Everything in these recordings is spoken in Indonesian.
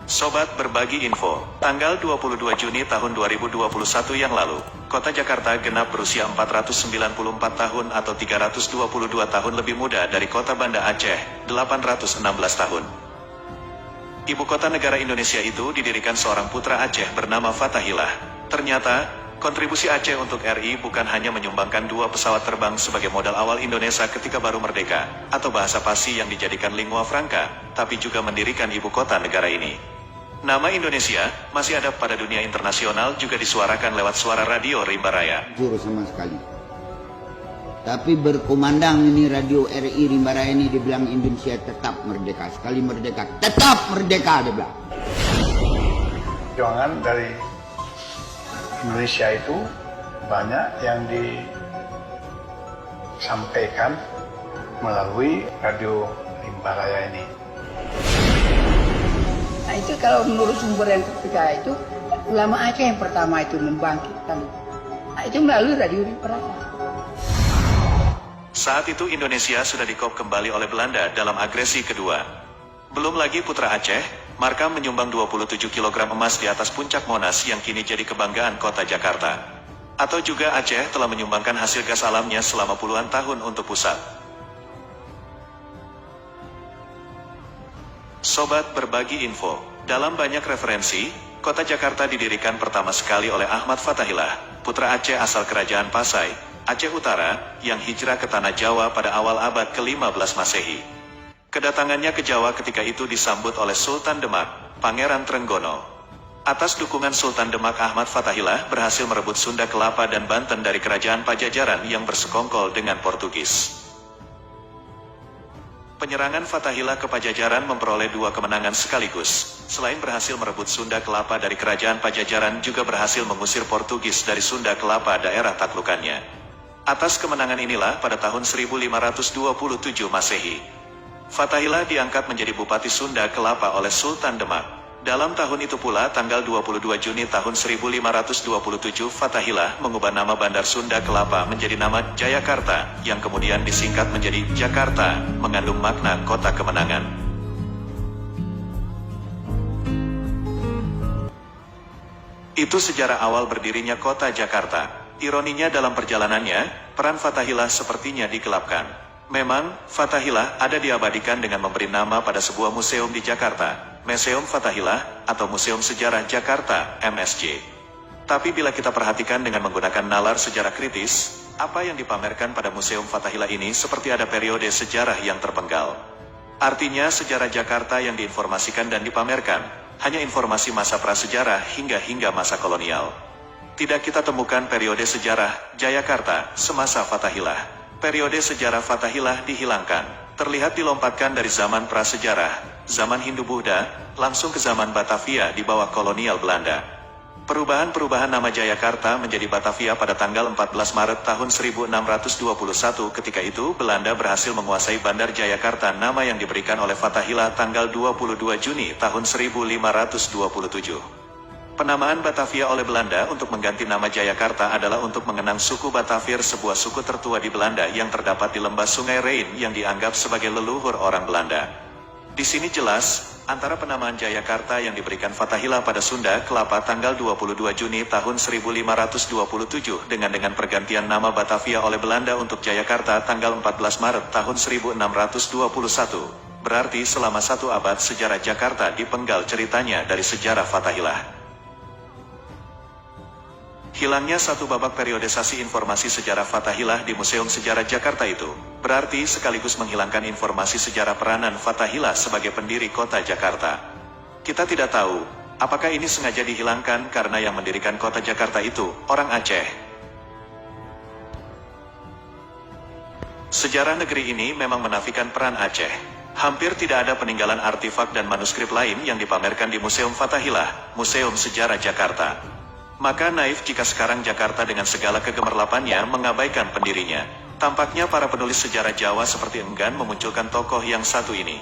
Sobat berbagi info, tanggal 22 Juni tahun 2021 yang lalu, Kota Jakarta genap berusia 494 tahun atau 322 tahun lebih muda dari Kota Banda Aceh, 816 tahun. Ibu kota negara Indonesia itu didirikan seorang putra Aceh bernama Fathahillah. Ternyata, kontribusi Aceh untuk RI bukan hanya menyumbangkan 2 pesawat terbang sebagai modal awal Indonesia ketika baru merdeka, atau bahasa Pasi yang dijadikan lingua franca, tapi juga mendirikan ibu kota negara ini. Nama Indonesia masih ada pada dunia internasional juga disuarakan lewat suara radio Rimba Raya. Jujur sama sekali. Tapi berkumandang ini radio RI Rimba Raya ini dibilang Indonesia tetap merdeka. Sekali merdeka, tetap merdeka dia bilang. Perjuangan dari Indonesia itu banyak yang disampaikan melalui radio Rimba Raya ini. Nah itu kalau menurut sumber yang ketiga itu, ulama Aceh yang pertama itu membangkitkan. Nah itu melalui radio Rimba Raya. Saat itu Indonesia sudah dikop kembali oleh Belanda dalam agresi kedua. Belum lagi putra Aceh, Markam menyumbang 27 kg emas di atas puncak Monas yang kini jadi kebanggaan kota Jakarta. Atau juga Aceh telah menyumbangkan hasil gas alamnya selama puluhan tahun untuk pusat. Sobat berbagi info, dalam banyak referensi, kota Jakarta didirikan pertama sekali oleh Ahmad Fathahillah, putra Aceh asal kerajaan Pasai, Aceh Utara, yang hijrah ke Tanah Jawa pada awal abad ke-15 Masehi. Kedatangannya ke Jawa ketika itu disambut oleh Sultan Demak, Pangeran Trenggono. Atas dukungan Sultan Demak, Ahmad Fathahillah berhasil merebut Sunda Kelapa dan Banten dari kerajaan Pajajaran yang bersekongkol dengan Portugis. Penyerangan Fathahillah ke Pajajaran memperoleh 2 kemenangan sekaligus. Selain berhasil merebut Sunda Kelapa dari kerajaan Pajajaran, juga berhasil mengusir Portugis dari Sunda Kelapa daerah taklukannya. Atas kemenangan inilah pada tahun 1527 Masehi, Fathahillah diangkat menjadi Bupati Sunda Kelapa oleh Sultan Demak. Dalam tahun itu pula, tanggal 22 Juni tahun 1527, Fathahillah mengubah nama Bandar Sunda Kelapa menjadi nama Jayakarta, yang kemudian disingkat menjadi Jakarta, mengandung makna kota kemenangan. Itu sejarah awal berdirinya kota Jakarta. Ironinya dalam perjalanannya, peran Fathahillah sepertinya digelapkan. Memang, Fathahillah ada diabadikan dengan memberi nama pada sebuah museum di Jakarta, Museum Fathahillah, atau Museum Sejarah Jakarta, MSJ. Tapi bila kita perhatikan dengan menggunakan nalar sejarah kritis, apa yang dipamerkan pada Museum Fathahillah ini seperti ada periode sejarah yang terpenggal. Artinya sejarah Jakarta yang diinformasikan dan dipamerkan, hanya informasi masa prasejarah hingga masa kolonial. Tidak kita temukan periode sejarah Jayakarta semasa Fathahillah. Periode sejarah Fathahillah dihilangkan, terlihat dilompatkan dari zaman prasejarah, zaman Hindu-Buddha, langsung ke zaman Batavia di bawah kolonial Belanda. Perubahan nama Jayakarta menjadi Batavia pada tanggal 14 Maret tahun 1621. Ketika itu Belanda berhasil menguasai Bandar Jayakarta, nama yang diberikan oleh Fathahillah tanggal 22 Juni tahun 1527. Penamaan Batavia oleh Belanda untuk mengganti nama Jayakarta adalah untuk mengenang suku Batavir, sebuah suku tertua di Belanda yang terdapat di lembah Sungai Rhein yang dianggap sebagai leluhur orang Belanda. Di sini jelas, antara penamaan Jayakarta yang diberikan Fathahillah pada Sunda Kelapa tanggal 22 Juni tahun 1527 dengan pergantian nama Batavia oleh Belanda untuk Jayakarta tanggal 14 Maret tahun 1621. Berarti selama 1 abad sejarah Jakarta dipenggal ceritanya dari sejarah Fathahillah. Hilangnya 1 babak periodisasi informasi sejarah Fathahillah di Museum Sejarah Jakarta itu, berarti sekaligus menghilangkan informasi sejarah peranan Fathahillah sebagai pendiri kota Jakarta. Kita tidak tahu, apakah ini sengaja dihilangkan karena yang mendirikan kota Jakarta itu, orang Aceh. Sejarah negeri ini memang menafikan peran Aceh. Hampir tidak ada peninggalan artefak dan manuskrip lain yang dipamerkan di Museum Fathahillah, Museum Sejarah Jakarta. Maka naif jika sekarang Jakarta dengan segala kegemerlapannya mengabaikan pendirinya. Tampaknya para penulis sejarah Jawa seperti enggan memunculkan tokoh yang satu ini.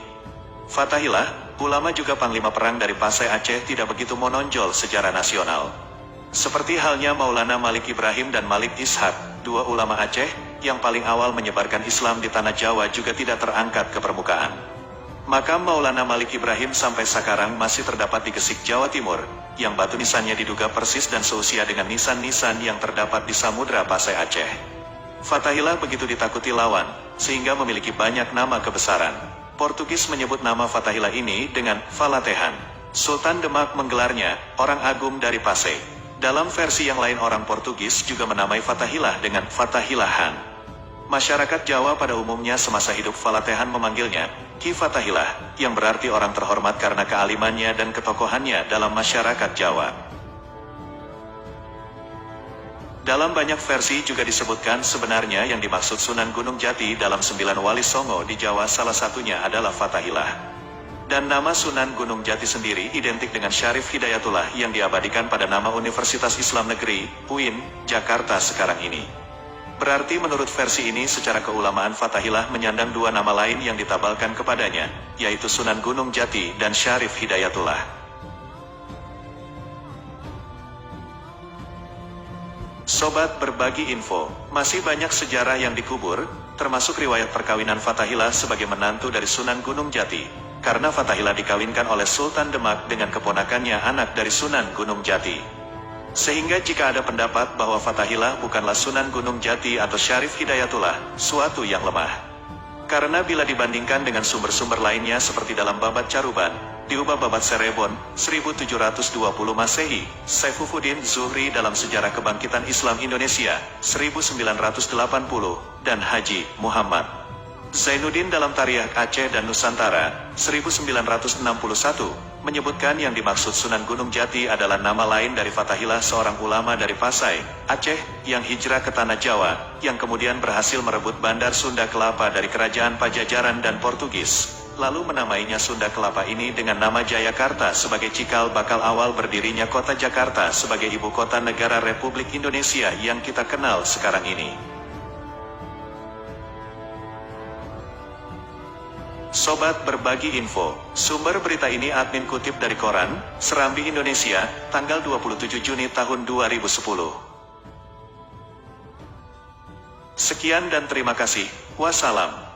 Fathahillah, ulama juga panglima perang dari Pasai Aceh, tidak begitu menonjol sejarah nasional. Seperti halnya Maulana Malik Ibrahim dan Malik Ishak, 2 ulama Aceh, yang paling awal menyebarkan Islam di tanah Jawa, juga tidak terangkat ke permukaan. Makam Maulana Malik Ibrahim sampai sekarang masih terdapat di Gesik, Jawa Timur, yang batu nisannya diduga persis dan seusia dengan nisan-nisan yang terdapat di Samudra Pasai Aceh. Fathahillah begitu ditakuti lawan, sehingga memiliki banyak nama kebesaran. Portugis menyebut nama Fathahillah ini dengan Falatehan. Sultan Demak menggelarnya orang agung dari Pasai. Dalam versi yang lain orang Portugis juga menamai Fathahillah dengan Fathahilahan. Masyarakat Jawa pada umumnya semasa hidup Falatehan memanggilnya Ki Fathahillah, yang berarti orang terhormat karena kealimannya dan ketokohannya dalam masyarakat Jawa. Dalam banyak versi juga disebutkan sebenarnya yang dimaksud Sunan Gunung Jati dalam 9 wali Songo di Jawa salah satunya adalah Fathahillah. Dan nama Sunan Gunung Jati sendiri identik dengan Syarif Hidayatullah yang diabadikan pada nama Universitas Islam Negeri, UIN, Jakarta sekarang ini. Berarti menurut versi ini secara keulamaan Fathahillah menyandang dua nama lain yang ditabalkan kepadanya, yaitu Sunan Gunung Jati dan Syarif Hidayatullah. Sobat Berbagi Info, masih banyak sejarah yang dikubur, termasuk riwayat perkawinan Fathahillah sebagai menantu dari Sunan Gunung Jati, karena Fathahillah dikawinkan oleh Sultan Demak dengan keponakannya anak dari Sunan Gunung Jati. Sehingga jika ada pendapat bahwa Fathahillah bukanlah Sunan Gunung Jati atau Syarif Hidayatullah, suatu yang lemah. Karena bila dibandingkan dengan sumber-sumber lainnya seperti dalam Babat Caruban, diubah Babat Serebon, 1720 Masehi, Saifuddin Zuhri dalam Sejarah Kebangkitan Islam Indonesia, 1980, dan Haji Muhammad Zainuddin dalam Tarikh Aceh dan Nusantara, 1961, menyebutkan yang dimaksud Sunan Gunung Jati adalah nama lain dari Fathahillah, seorang ulama dari Pasai, Aceh, yang hijrah ke Tanah Jawa, yang kemudian berhasil merebut Bandar Sunda Kelapa dari Kerajaan Pajajaran dan Portugis, lalu menamainya Sunda Kelapa ini dengan nama Jayakarta sebagai cikal bakal awal berdirinya kota Jakarta sebagai ibu kota negara Republik Indonesia yang kita kenal sekarang ini. Sobat Berbagi Info, sumber berita ini admin kutip dari koran Serambi Indonesia, tanggal 27 Juni tahun 2010. Sekian dan terima kasih. Wassalam.